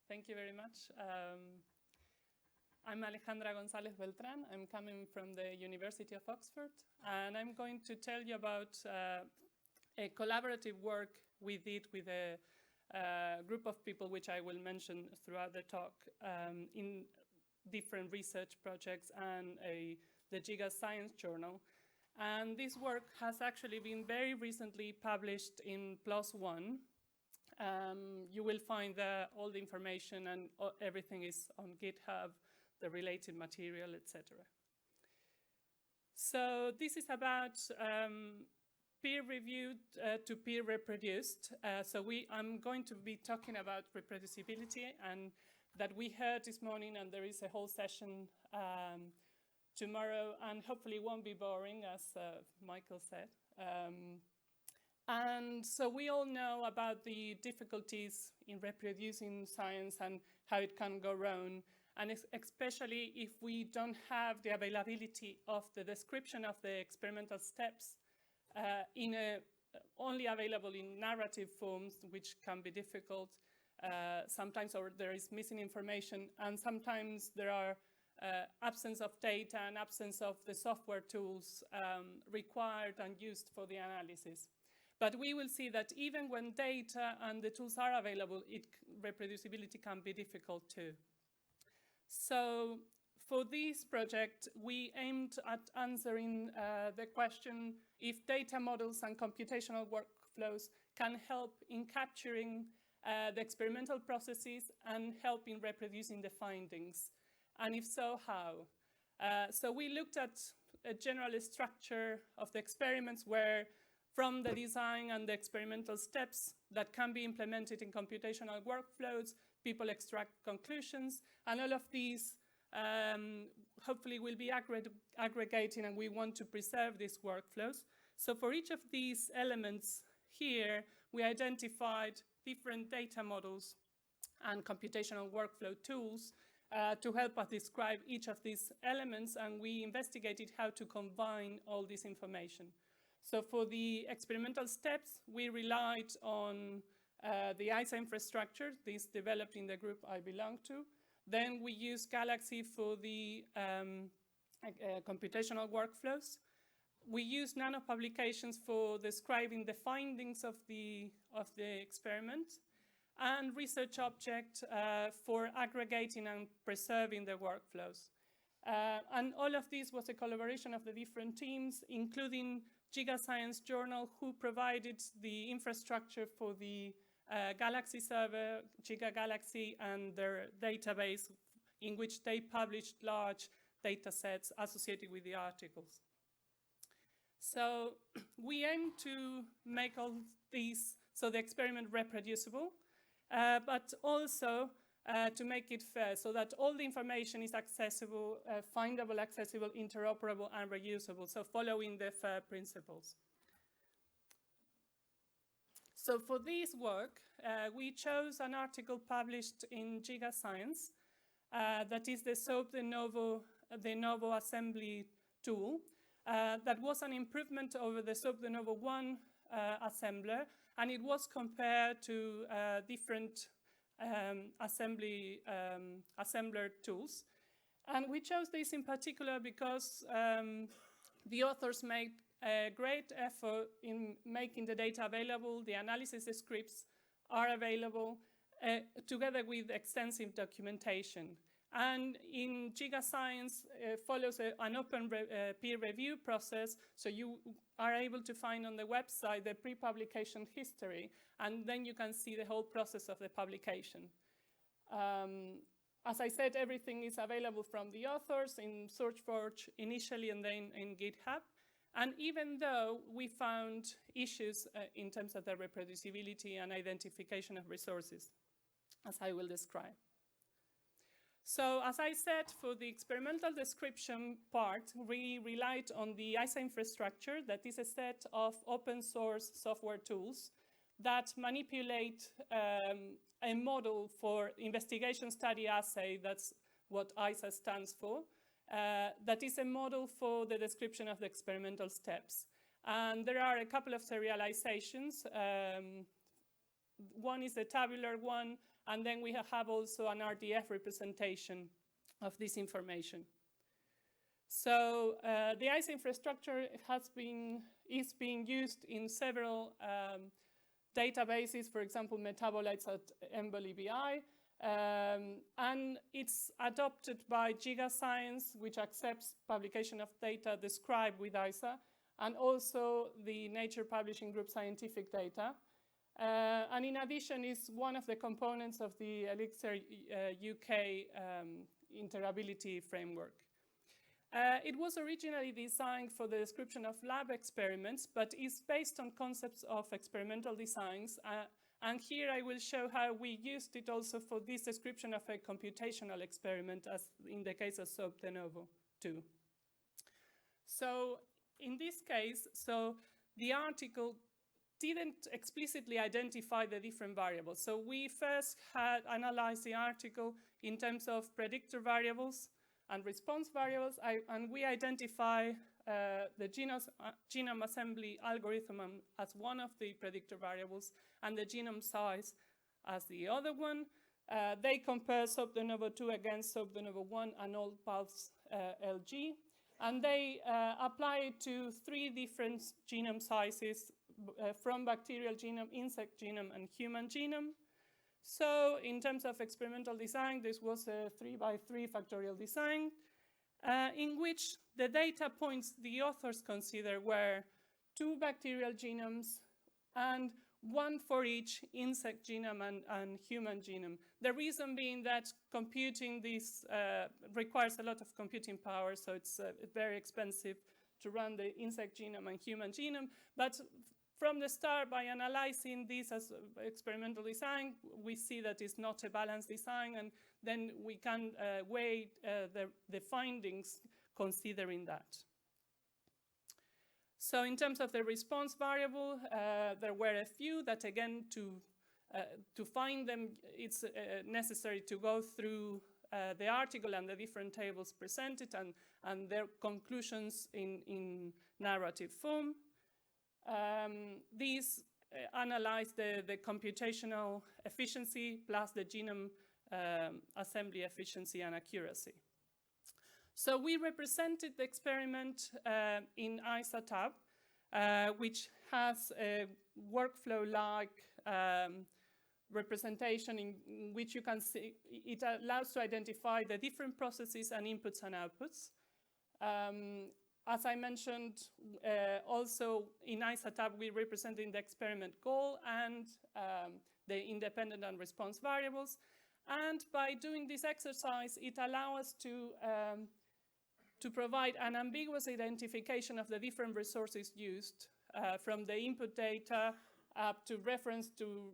Thank you very much. I'm Alejandra Gonzalez Beltran. I'm coming from the University of Oxford, and I'm going to tell you about a collaborative work we did with a group of people, which I will mention throughout the talk, in different research projects and the Giga Science Journal. And this work has actually been very recently published in PLOS ONE. You will find all the information, and everything is on GitHub, the related material, etc. So this is about peer-reviewed to peer-reproduced. I'm going to be talking about reproducibility, and that we heard this morning, and there is a whole session tomorrow, and hopefully it won't be boring, as Michael said. And so we all know about the difficulties in reproducing science and how it can go wrong, and especially if we don't have the availability of the description of the experimental steps only available in narrative forms, which can be difficult sometimes, or there is missing information, and sometimes there are absence of data and absence of the software tools required and used for the analysis. But we will see that even when data and the tools are available, reproducibility can be difficult too. So for this project, we aimed at answering the question if data models and computational workflows can help in capturing the experimental processes and help in reproducing the findings. And if so, how? So we looked at a general structure of the experiments where from the design and the experimental steps that can be implemented in computational workflows, people extract conclusions, and all of these hopefully will be aggregating, and we want to preserve these workflows. So for each of these elements here, we identified different data models and computational workflow tools to help us describe each of these elements, and we investigated how to combine all this information. So for the experimental steps, we relied on the Eiza infrastructure, this developed in the group I belong to. Then we used Galaxy for the computational workflows. We used Nano publications for describing the findings of the experiment, and Research Object for aggregating and preserving the workflows. And all of this was a collaboration of the different teams, including Giga Science Journal, who provided the infrastructure for the Galaxy server, Giga Galaxy, and their database, in which they published large data sets associated with the articles. So we aim to make all these so the experiment reproducible, but also to make it fair, so that all the information is accessible, findable, accessible, interoperable, and reusable, so following the FAIR principles. So for this work, we chose an article published in Giga Science, that is the SOAP de Novo assembly tool, that was an improvement over the SOAP de Novo 1 assembler, and it was compared to different assembler tools. And we chose this in particular because the authors made a great effort in making the data available. The analysis scripts are available together with extensive documentation. And in Giga Science follows an open peer review process, so you are able to find on the website the pre-publication history, and then you can see the whole process of the publication. As I said, everything is available from the authors in SourceForge initially, and then in GitHub. And even though we found issues in terms of the reproducibility and identification of resources, as I will describe. So as I said, for the experimental description part, we relied on the Eiza infrastructure, that is a set of open source software tools that manipulate a model for investigation study assay. That's what Eiza stands for. That is a model for the description of the experimental steps. And there are a couple of serializations. One is the tabular one, And then we have also an RDF representation of this information. So the Eiza infrastructure is being used in several databases, for example, metabolites at EmboliBI, and it's adopted by GigaScience, which accepts publication of data described with Eiza, and also the Nature Publishing Group scientific data. And in addition, is one of the components of the Elixir UK interoperability framework. It was originally designed for the description of lab experiments, but is based on concepts of experimental designs. And here I will show how we used it also for this description of a computational experiment, as in the case of SOAP de novo 2. So in this case, so the article didn't explicitly identify the different variables. So we first had analyzed the article in terms of predictor variables and response variables, and we identify the genome assembly algorithm as one of the predictor variables and the genome size as the other one. They compare SOAP de novo 2 against SOAP de novo 1 and all pulse LG, and they apply it to 3 different genome sizes from bacterial genome, insect genome, and human genome. So in terms of experimental design, this was a 3x3 factorial design in which the data points the authors consider were 2 bacterial genomes and 1 for each insect genome and human genome. The reason being that computing this requires a lot of computing power, so it's very expensive to run the insect genome and human genome. But from the start, by analyzing this as experimental design, we see that it's not a balanced design, and then we can weigh the findings considering that. So in terms of the response variable, there were a few that, again, to find them, it's necessary to go through the article and the different tables presented and their conclusions in narrative form. These analyze the computational efficiency plus the genome assembly efficiency and accuracy. So we represented the experiment in Eiza tab, which has a workflow-like representation in which you can see it allows to identify the different processes and inputs and outputs. As I mentioned, also in Eiza tab, we represented the experiment goal and the independent and response variables. And by doing this exercise, it allows us to provide an ambiguous identification of the different resources used, from the input data up to reference to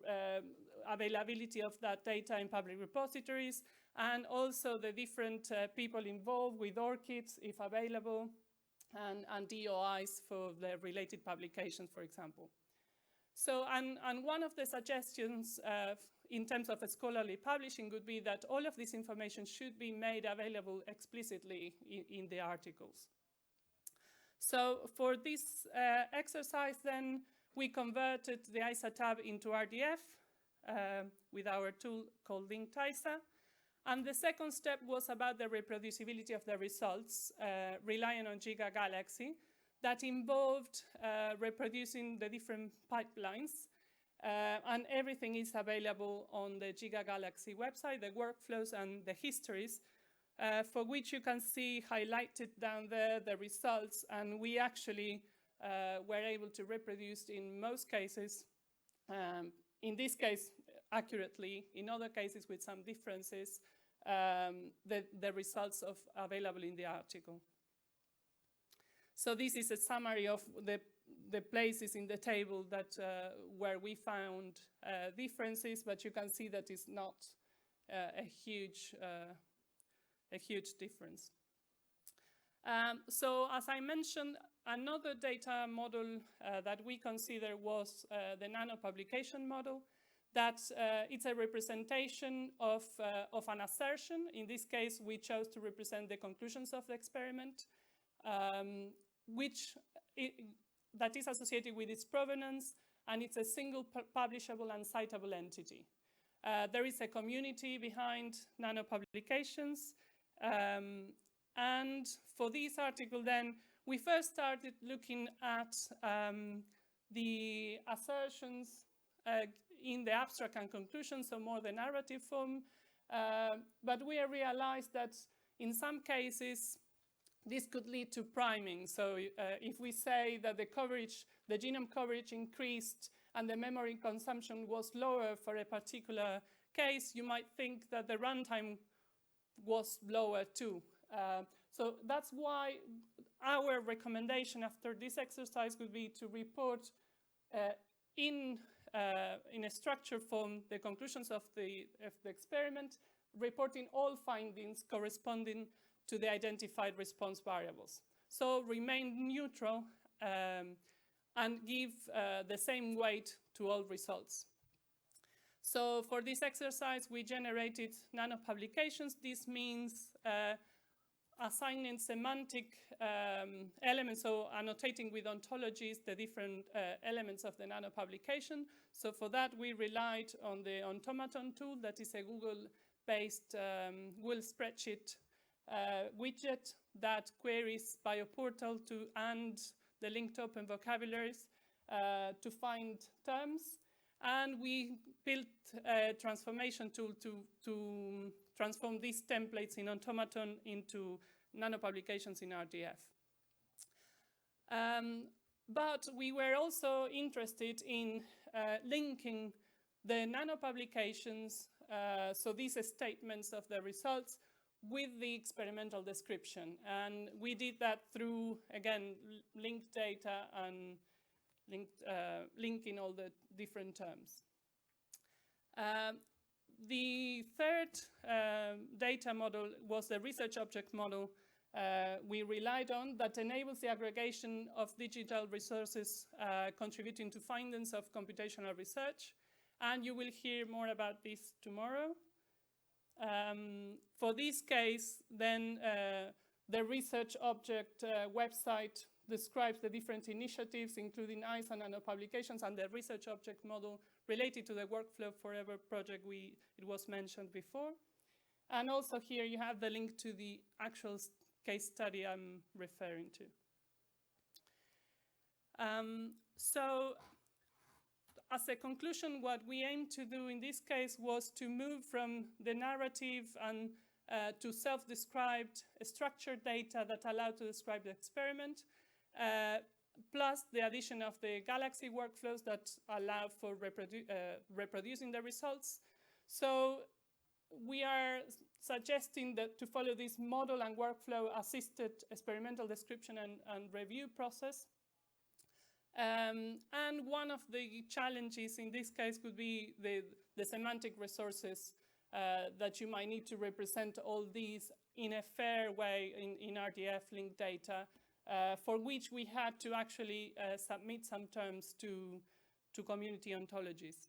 availability of that data in public repositories, and also the different people involved with ORCIDs, if available, and DOIs for the related publications, for example. So, and one of the suggestions in terms of scholarly publishing would be that all of this information should be made available explicitly in the articles. So for this exercise then, we converted the Eiza tab into RDF with our tool called Linked Eiza. And the second step was about the reproducibility of the results, relying on Giga Galaxy, that involved reproducing the different pipelines, and everything is available on the Giga Galaxy website, the workflows and the histories, for which you can see highlighted down there the results, and we actually were able to reproduce in most cases, in this case accurately, in other cases with some differences, the results available in the article. So this is a summary of the places in the table that where we found differences, but you can see that it's not a huge difference. So as I mentioned, another data model that we consider was the Nano publication model. That it's a representation of an assertion. In this case, we chose to represent the conclusions of the experiment, that is associated with its provenance, and it's a single publishable and citable entity. There is a community behind Nano publications. And for this article then, we first started looking at the assertions in the abstract and conclusions, so more the narrative form. But we realized that in some cases, this could lead to priming. So if we say that the coverage, the genome coverage increased and the memory consumption was lower for a particular case, you might think that the runtime was lower too. So that's why our recommendation after this exercise would be to report in a structured form the conclusions of the experiment, reporting all findings corresponding to the identified response variables. So remain neutral and give the same weight to all results. So for this exercise, we generated Nano publications. This means assigning semantic elements, so annotating with ontologies the different elements of the Nano publication. So for that, we relied on the Automaton tool, that is a Google-based Google spreadsheet widget that queries bioportal and the linked open vocabularies to find terms. And we built a transformation tool to transform these templates in Automaton into Nano publications in RDF. But we were also interested in linking the Nano publications, so these statements of the results, with the experimental description. And we did that through, again, linked data and linking all the different terms. The third data model was the research object model we relied on that enables the aggregation of digital resources contributing to findings of computational research. And you will hear more about this tomorrow. For this case, then the research object website describes the different initiatives, including Eiza Nano publications, and the research object model related to the Workflow Forever project it was mentioned before. And also here you have the link to the actual case study I'm referring to. So as a conclusion, what we aimed to do in this case was to move from the narrative and to self-described structured data that allow to describe the experiment, plus the addition of the Galaxy workflows that allow for reproducing the results. So we are suggesting that to follow this model and workflow assisted experimental description and review process. And one of the challenges in this case could be the semantic resources that you might need to represent all these in a fair way in RDF linked data, for which we had to actually submit some terms to community ontologies.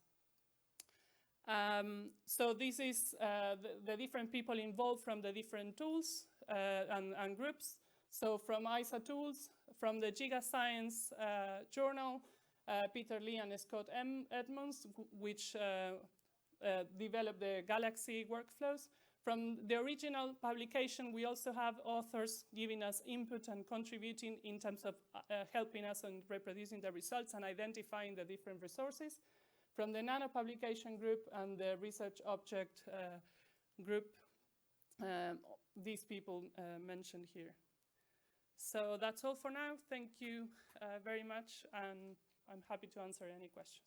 So this is the different people involved from the different tools and groups. So from Eiza tools, from the GigaScience journal, Peter Lee and Scott Edmonds, which developed the Galaxy workflows. From the original publication, we also have authors giving us input and contributing in terms of helping us in reproducing the results and identifying the different resources. From the Nano publication group and the research object group, these people mentioned here. So that's all for now. Thank you very much, and I'm happy to answer any questions.